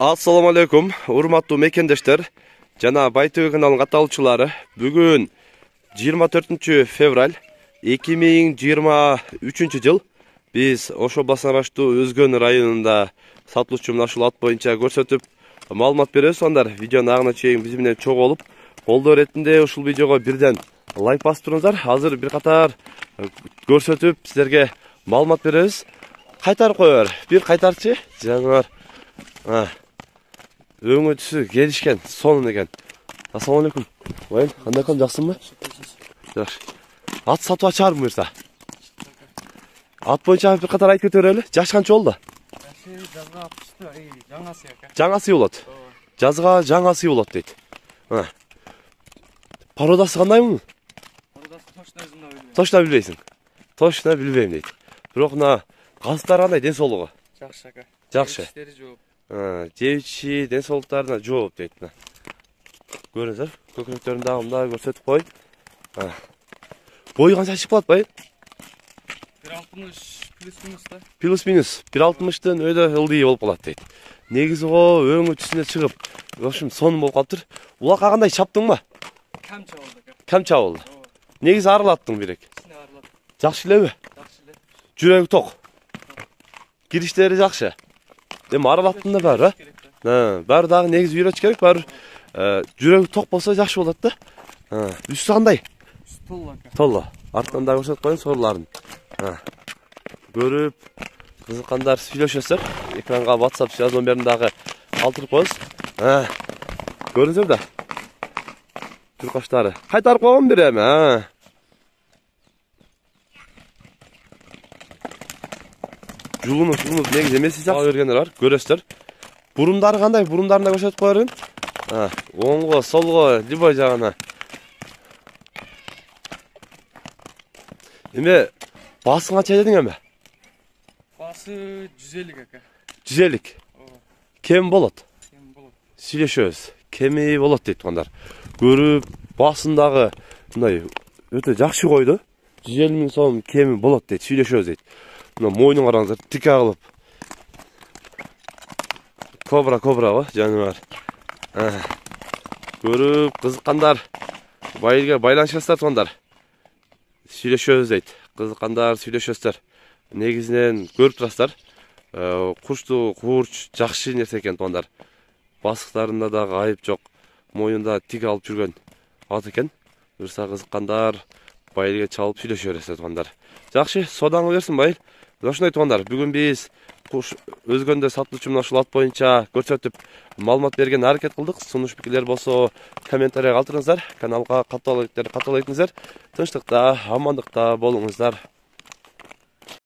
Assalamu alaikum, урматтуу мекендештер жана Байтөбе каналынын катталуучулары. Бүгүн 24 февраль 2023 жыл биз Ошо басына баштуу Өзгөн районунда сатылуучу мына ушул ат боюнча көрсөтүп маалымат беребиз. Сондар видеонун агына чейин биз менен чогуу болуп, колдоо иретинде ушул видеого бирден лайк басып туруңуздар. Азыр бир катар көрсөтүп силерге маалымат беребиз. Кайтарып коебер. Бир кайтарчы жаңар өңө түсү келишкен сонун экен. Ассаламу алейкум. Байым, кандай кылам, жакшысыңбы? Жакшы. Ат сатып ачармы буюрса? Ат боюнча бир катар айтып кете берели. Жаш канча болду? Жазга 60, жаңасы экен. Жаңасы болот. Жазга жаңасы болот дейт. Породасы кандаймы? Породасы точно өзүм да билбейм. Точно билбейсиң. Точно билбейм дейт. Бирок мына казыктар кандай, ден соолугу? Жакшы ака. Жакшы. Иштери жооп. Жебичи ден соолуктарына жооп дейт. Көрүңүздөр, көкүрөктөрүн дагы мындай көрсөтүп коюп. Бою канча чыгып калат бай? 1.60 плюс-минус да. Плюс-минус 1.60тын өйдө ылдый болуп калат дейт. Негизи го өңү түсүнө чыгып, ошум сонун болуп калыптыр. Улакка кандай чаптыңбы? Кам чабылды ака. Кам чабылды. Негизи арылаттың бирек. Арылат. Жакшы элеби? Жакшы эле. Жүрөгү ток. Кириштери жакшы. Эми арылаттың да баары, баары дагы негизи үйрөтүш керек, баары жүрөгү ток болсо жакшы болот да. Үстү кандай? Толло ака. Толло. Артынан да көрсөтүп коеюн сорларын. Көрүп кызыккандар сүйлөшөсүздөр. Экранга WhatsApp связь номерин дагы калтырып коебуз. Көрүңүздөр да. Түркаштары. Кайтарып койгон бир эми, Жулунуп негизи эмеси жакшы бергендер бар, көрөсүздөр. Бурундары кандай? Бурундарын да көрсөтүп коермун. Оңго, солго, любой жагына. Эми басың канча дедиң эми? Басы 150 ака. 150. Кем болот? Кем болот. Сүйлөшөбүз. Кеми болот дейт тугандар. Көрүп, басындагы мындай өтө жакшы койду. 150 миң сом кеми болот дейт, сүйлөшөбүз дейт. Мына мойнун караңыздар, тика кылып. Кобра го, жаныбар. Көрүп, кызыккандар байга байланышасыздар тугандар. Сүйлөшөбүз дейт. Кызыккандар сүйлөшөсүздөр. Негизинен көрүп турасыздар. Курчту курч жакшы нерсе экен тугандар. Басыктарында да айып жок. Мойнунда тик алып жүргөн ат экен. Буюрса кызыккандар байга чалып сүйлөшө бересиздер тугандар. Жакшы, содаңы берсин байыл. Ошондой тугандар, бүгүн биз Өзгөндө сатылуучу мына ушул ат боюнча көрсөтүп маалымат берген аракет кылдык. Сунуш пикирлер болсо комментарий калтырыңыздар. Каналга каттала этиңиздер. Тынчтыкта, амандыкта болуңуздар.